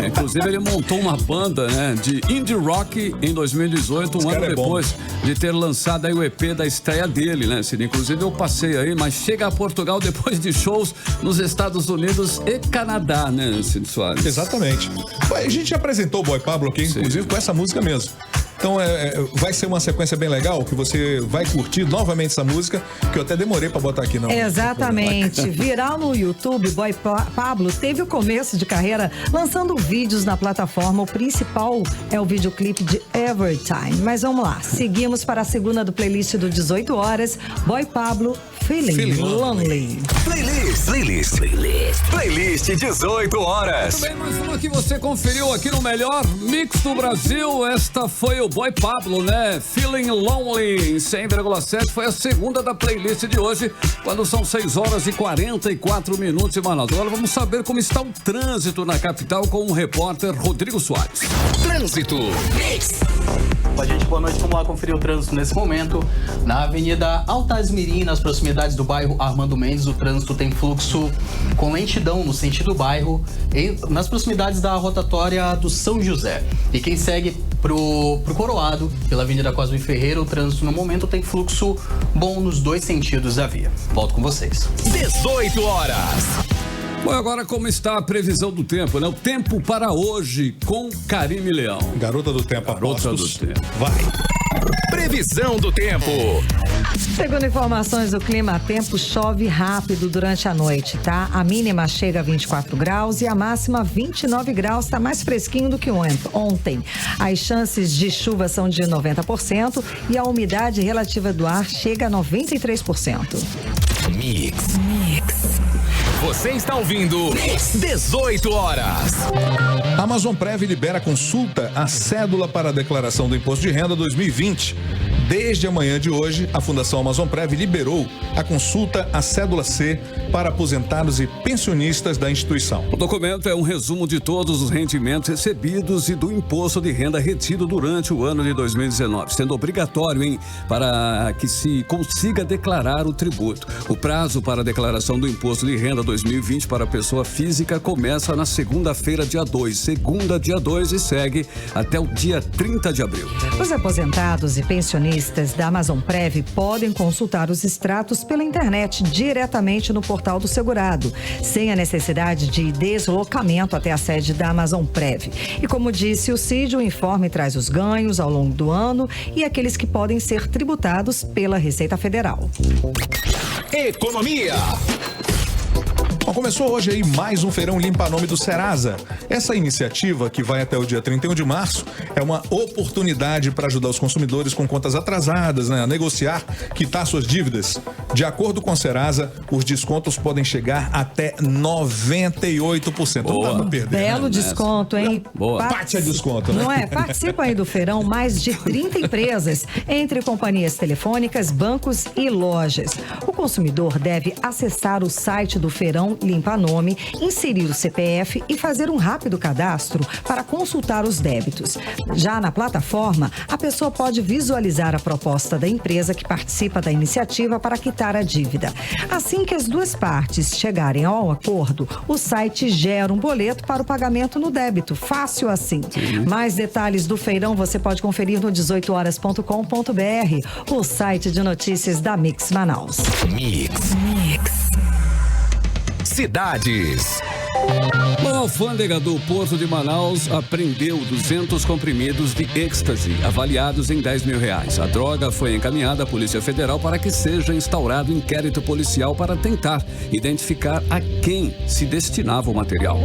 inclusive ele montou uma banda, né, de indie rock em 2018, um ano depois de ter lançado aí o EP da estreia dele, né, Cid? Inclusive eu passei aí, mas chega a Portugal depois de shows nos Estados Unidos e Canadá, né, Cid Soares?
Exatamente. A gente apresentou o Boy Pablo aqui, inclusive, com essa música mesmo. Então vai ser uma sequência bem legal, que você vai curtir novamente essa música, que eu até demorei pra botar aqui, não.
Exatamente. Viral no YouTube, Boy Pablo teve o começo de carreira lançando vídeos na plataforma. O principal é o videoclipe de Evertime. Mas vamos lá, seguimos para a segunda do playlist do 18 horas, Boy Pablo, Feeling Lonely.
Playlist 18 horas.
Muito bem, mais uma que você conferiu aqui no melhor mix do Brasil. Esta foi o Boy Pablo, né? Feeling Lonely, em 100,7. Foi a segunda da playlist de hoje, quando são 6 horas e 44 minutos em Manaus. Agora vamos saber como está o trânsito na capital com o repórter Rodrigo Soares.
Trânsito.
Olá, gente, boa noite. Vamos lá conferir o trânsito nesse momento. Na Avenida Altasmirim, nas proximidades do bairro Armando Mendes, o trânsito tem fluxo com lentidão no sentido bairro, nas proximidades da rotatória do São José. E quem segue pro Coroado, pela Avenida Cosme Ferreira, o trânsito no momento tem fluxo bom nos 2 sentidos da via. Volto com vocês.
18 horas.
Bom, agora como está a previsão do tempo, né? O tempo para hoje com Karime Leão.
Garota do tempo,
Garota do tempo.
Vai.
Previsão do tempo.
Segundo informações do Clima Tempo, chove rápido durante a noite, tá? A mínima chega a 24 graus e a máxima 29 graus, tá mais fresquinho do que ontem. As chances de chuva são de 90% e a umidade relativa do ar chega a 93%.
Mix. Você está ouvindo 18 horas.
A Amazon Prev libera consulta à cédula para a declaração do Imposto de Renda 2020. Desde a manhã de hoje, a Fundação Amazonprev liberou a consulta à cédula C para aposentados e pensionistas da instituição.
O documento é um resumo de todos os rendimentos recebidos e do imposto de renda retido durante o ano de 2019, sendo obrigatório, para que se consiga declarar o tributo. O prazo para a declaração do imposto de renda 2020 para a pessoa física começa na segunda-feira, dia 2, e segue até o dia 30 de abril.
Os aposentados e pensionistas da Amazonprev podem consultar os extratos pela internet diretamente no portal do segurado, sem a necessidade de deslocamento até a sede da Amazonprev. E como disse o Cid, o informe traz os ganhos ao longo do ano e aqueles que podem ser tributados pela Receita Federal.
Economia.
Bom, começou hoje aí mais um feirão limpa-nome do Serasa. Essa iniciativa, que vai até o dia 31 de março, é uma oportunidade para ajudar os consumidores com contas atrasadas, a negociar, quitar suas dívidas. De acordo com o Serasa, os descontos podem chegar até 98%.
Boa.
Não dá pra perder.
Belo desconto, hein?
Boa.
Bate a desconto, né?
Não é? Participa aí do feirão mais de 30 empresas, entre companhias telefônicas, bancos e lojas. O consumidor deve acessar o site do feirão Limpa Nome, inserir o CPF e fazer um rápido cadastro para consultar os débitos. Já na plataforma, a pessoa pode visualizar a proposta da empresa que participa da iniciativa para quitar a dívida. Assim que as duas partes chegarem ao acordo, o site gera um boleto para o pagamento no débito. Fácil assim. Mais detalhes do feirão você pode conferir no 18horas.com.br, o site de notícias da Mix Manaus.
Mix. Cidades.
A alfândega do Porto de Manaus apreendeu 200 comprimidos de êxtase, avaliados em R$10 mil. A droga foi encaminhada à Polícia Federal para que seja instaurado inquérito policial para tentar identificar a quem se destinava o material.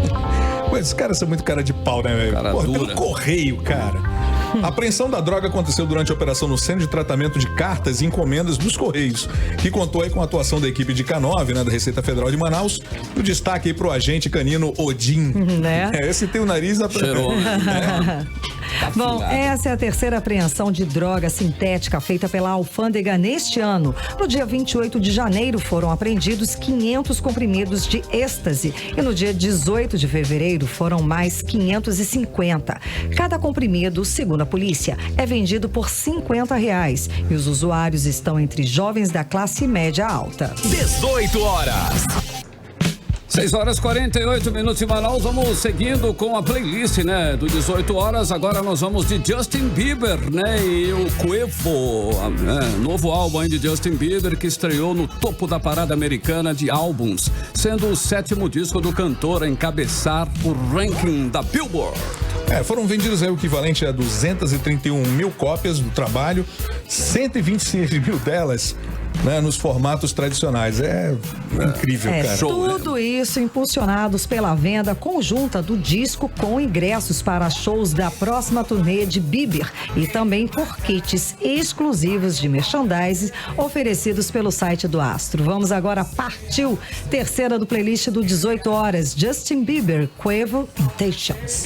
Mas esses caras são muito cara de pau, né, velho?
Cara dura.
Pelo correio, cara. A apreensão da droga aconteceu durante a operação no Centro de Tratamento de Cartas e Encomendas dos Correios, que contou aí com a atuação da equipe de K9, da Receita Federal de Manaus. O destaque aí pro agente canino Odin.
Né?
Esse tem o nariz...
Cheirou.
Bom, essa é a terceira apreensão de droga sintética feita pela alfândega neste ano. No dia 28 de janeiro foram apreendidos 500 comprimidos de êxtase e no dia 18 de fevereiro foram mais 550. Cada comprimido, segundo a polícia, é vendido por R$50 e os usuários estão entre jovens da classe média alta.
18 horas.
6h48 em Manaus. Vamos seguindo com a playlist, do 18 horas. Agora nós vamos de Justin Bieber, e o Quavo, novo álbum aí de Justin Bieber, que estreou no topo da parada americana de álbuns, sendo o 7º disco do cantor a encabeçar o ranking da Billboard.
Foram vendidos aí o equivalente a 231 mil cópias do trabalho, 126 mil delas nos formatos tradicionais. É incrível, cara.
Tudo isso impulsionados pela venda conjunta do disco com ingressos para shows da próxima turnê de Bieber e também por kits exclusivos de merchandising oferecidos pelo site do astro. Vamos agora, partiu, terceira do playlist do 18 horas, Justin Bieber, Quavo, Intentions.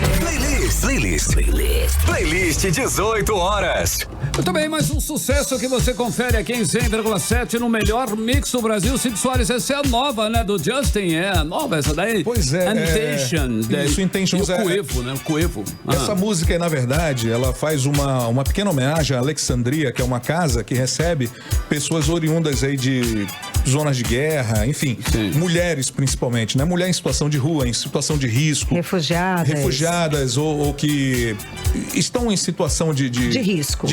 Playlist 18 horas.
Muito bem, mais um sucesso que você confere aqui em 100,7 no melhor mix do Brasil. Cid Soares, essa é a nova, do Justin, a nova essa daí.
Pois é.
Intentions.
Isso, Intentions.
E o Quavo, o Quavo.
Essa música, na verdade, ela faz uma pequena homenagem à Alexandria, que é uma casa que recebe pessoas oriundas aí de zonas de guerra, enfim, mulheres principalmente, mulher em situação de rua, em situação de risco. Refugiadas ou que estão em situação de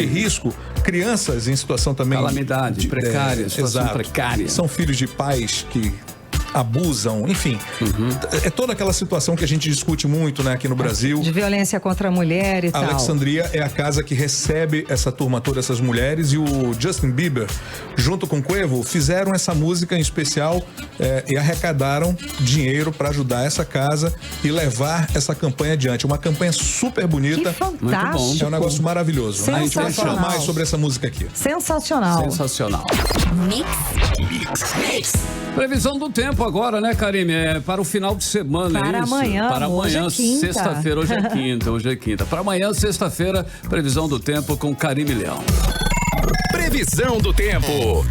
risco.
Crianças em situação também...
Calamidade, precária, situação precária.
São filhos de pais que abusam, enfim. É toda aquela situação que a gente discute muito, aqui no Brasil.
De violência contra a mulher e tal.
Alexandria é a casa que recebe essa turma toda, essas mulheres, e o Justin Bieber, junto com o Quavo, fizeram essa música em especial e arrecadaram dinheiro para ajudar essa casa e levar essa campanha adiante. Uma campanha super bonita.
Que fantástico.
É um negócio maravilhoso. A gente vai falar mais sobre essa música aqui.
Sensacional.
Mix. Previsão do tempo agora, Karine? Para o final de semana,
para
isso?
Amanhã,
para amanhã, sexta-feira. Hoje é quinta. Para amanhã, sexta-feira, previsão do tempo com Karine Leão.
Previsão do tempo.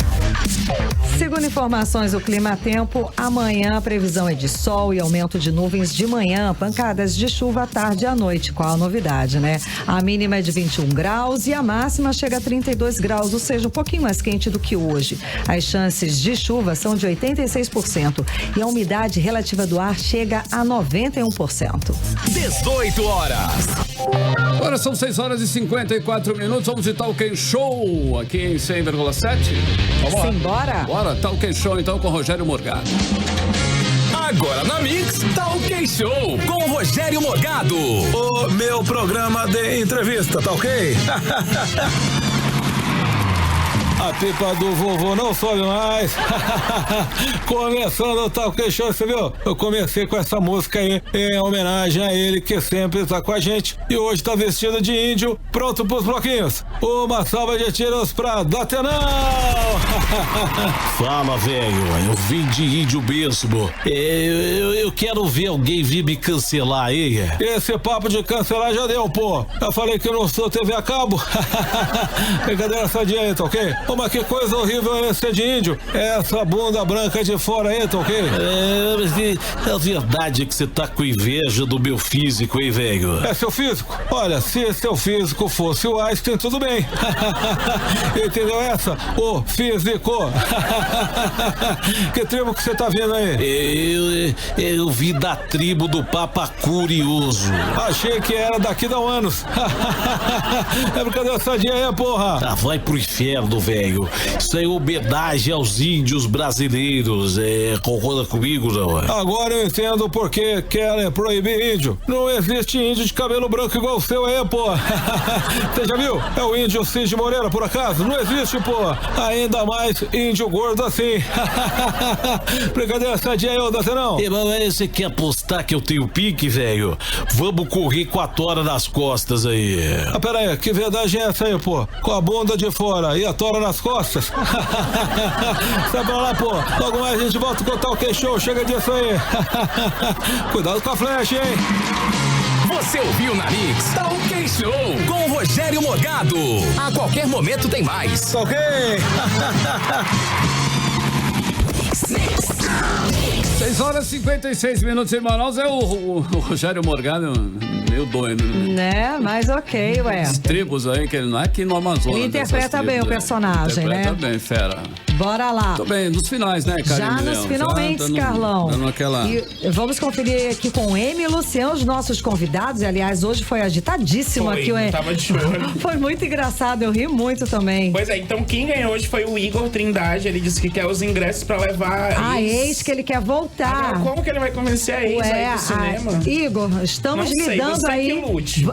Segundo informações do Clima Tempo, amanhã a previsão é de sol e aumento de nuvens de manhã, pancadas de chuva à tarde e à noite. Qual a novidade, né? A mínima é de 21 graus e a máxima chega a 32 graus, ou seja, um pouquinho mais quente do que hoje. As chances de chuva são de 86% e a umidade relativa do ar chega a 91%.
18 horas.
Agora são 6 horas e 54 minutos. Vamos de Talk Show aqui em 100,7. Vamos lá.
Simbora.
Bora, Talk Show então com Rogério Morgado.
Agora na Mix, Talk Show com Rogério Morgado.
O meu programa de entrevista, tá ok? A pipa do vovô não sobe mais. Começando o Talk Show, você viu? Eu comecei com essa música aí em homenagem a ele que sempre tá com a gente e hoje tá vestido de índio, pronto pros bloquinhos. Uma salva de tiros pra Datenão.
Fala, velho, eu vim de índio mesmo. Eu quero ver alguém vir me cancelar aí.
Esse papo de cancelar já deu, pô. Eu falei que eu não sou TV a cabo. Brincadeira sadia aí, tá ok? Mas que coisa horrível é esse de índio? Essa bunda branca de fora aí, tá ok?
É verdade que você tá com inveja do meu físico, hein, velho?
É seu físico? Olha, se seu físico fosse o Einstein, tudo bem. Entendeu essa? O físico. Que tribo que você tá vendo aí?
Eu vi da tribo do Papa Curioso.
Achei que era daqui da Anos. É brincadeira sadia aí, porra.
Ah, vai pro inferno, velho. Isso é homenagem aos índios brasileiros. Concorda comigo, não?
Agora eu entendo por que querem proibir índio. Não existe índio de cabelo branco igual o seu aí, pô. Você já viu? É o índio Cid Moreira, por acaso? Não existe, pô. Ainda mais índio gordo assim. Brincadeira sadia aí, ô Datenão.
Mas você quer apostar que eu tenho pique, velho? Vamos correr 4 horas nas costas aí.
Ah, pera aí, que verdade é essa aí, pô? Com a bunda de fora e a tora nas costas? Sai pra lá, pô. Logo mais a gente volta com o Talk Show. Chega disso aí. Cuidado com a flecha, hein?
Você ouviu na Mix Talk Show com Rogério Morgado. A qualquer momento tem mais.
Ok.
6 horas e 56 minutos em Manaus. É o Rogério Morgado, meio doido,
né? Mas ok, ué.
As tribos aí, que ele não é aqui no Amazonas.
Ele interpreta bem o personagem, né?
Interpreta bem, fera.
Bora lá.
Tô bem, nos finais, né, Karine?
Já nos finalmente, Carlão.
Dando aquela...
E vamos conferir aqui com o Emi e Luciano, os nossos convidados. E, aliás, hoje foi agitadíssimo aqui.
Tava de choro.
Foi muito engraçado, eu ri muito também.
Pois é, então quem ganhou hoje foi o Igor Trindade. Ele disse que quer os ingressos pra levar
a ex, que ele quer voltar.
Agora, como que ele vai convencer a ex aí pro cinema?
Igor, estamos lidando
você
aí.
Que lute.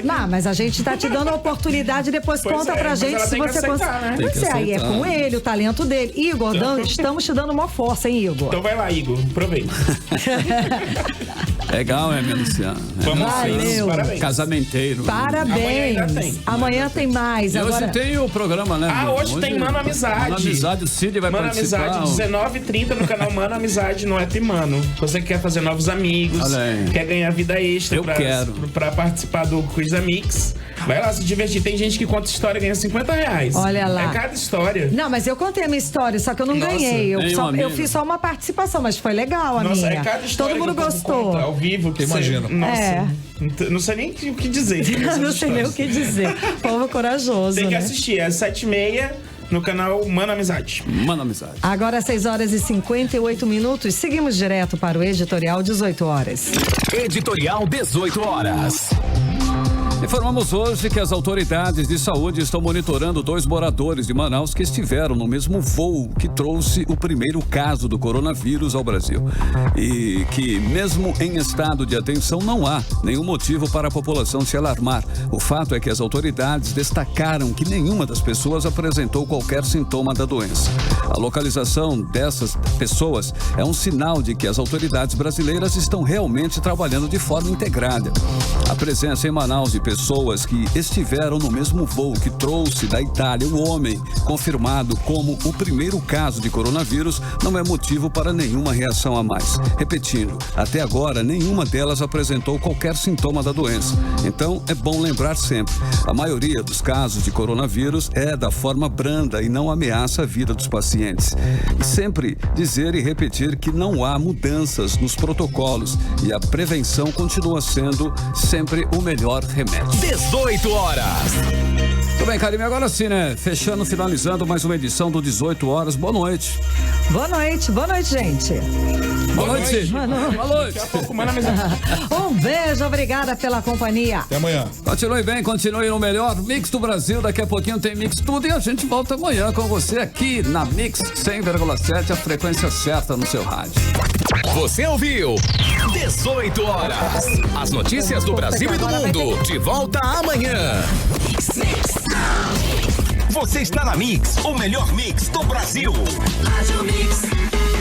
Não, mas a gente tá te dando a oportunidade, depois conta pra gente se você consegue.
Né?
Pois é, aí é com ele, o talento dele. Igor, estamos te dando uma força, hein, Igor?
Então vai lá, Igor, aproveita.
Legal, Luciano?
Vamos
Valeu.
Parabéns.
Casamenteiro.
Parabéns. Amanhã tem mais.
E
agora...
hoje tem o programa, né?
Hoje tem Mano Amizade.
Mano Amizade, o Cid vai participar.
Mano Amizade, 19h30 no canal Mano Amizade no App Mano. Você quer fazer novos amigos, quer ganhar vida extra pra participar do Quiz da Mix. Vai lá se divertir. Tem gente que conta história e ganha R$50.
Olha lá.
É cada história.
Não, mas eu contei a minha história, só que eu não ganhei. Eu fiz só uma participação, mas foi legal a minha.
É cada história.
Todo mundo gostou.
Ao vivo, que
imagina.
Nossa. Não sei nem o que dizer.
Não sei nem o que dizer. Povo corajoso.
Tem que assistir, é 7h30 no canal Mano Amizade.
Mano Amizade.
Agora 6 horas e 58 minutos. Seguimos direto para o Editorial 18 horas.
Editorial 18 horas.
Informamos hoje que as autoridades de saúde estão monitorando 2 moradores de Manaus que estiveram no mesmo voo que trouxe o primeiro caso do coronavírus ao Brasil. E que, mesmo em estado de atenção, não há nenhum motivo para a população se alarmar. O fato é que as autoridades destacaram que nenhuma das pessoas apresentou qualquer sintoma da doença. A localização dessas pessoas é um sinal de que as autoridades brasileiras estão realmente trabalhando de forma integrada. A presença em Manaus de pessoas que estiveram no mesmo voo que trouxe da Itália o homem confirmado como o primeiro caso de coronavírus não é motivo para nenhuma reação a mais. Repetindo, até agora nenhuma delas apresentou qualquer sintoma da doença. Então é bom lembrar sempre, a maioria dos casos de coronavírus é da forma branda e não ameaça a vida dos pacientes. E sempre dizer e repetir que não há mudanças nos protocolos e a prevenção continua sendo sempre o melhor remédio.
18 horas.
Tudo bem, Karime, agora sim, né? Fechando, finalizando mais uma edição do 18 horas. Boa noite.
Boa noite, gente.
Boa noite.
Boa noite. Um beijo, obrigada pela companhia.
Até amanhã.
Continue bem, continue no melhor Mix do Brasil. Daqui a pouquinho tem Mix Tudo e a gente volta amanhã com você aqui na Mix 100,7, a frequência certa no seu rádio.
Você ouviu 18 horas. As notícias do Brasil e do mundo. De volta amanhã.
Você está na Mix, o melhor mix do Brasil. Rádio Mix.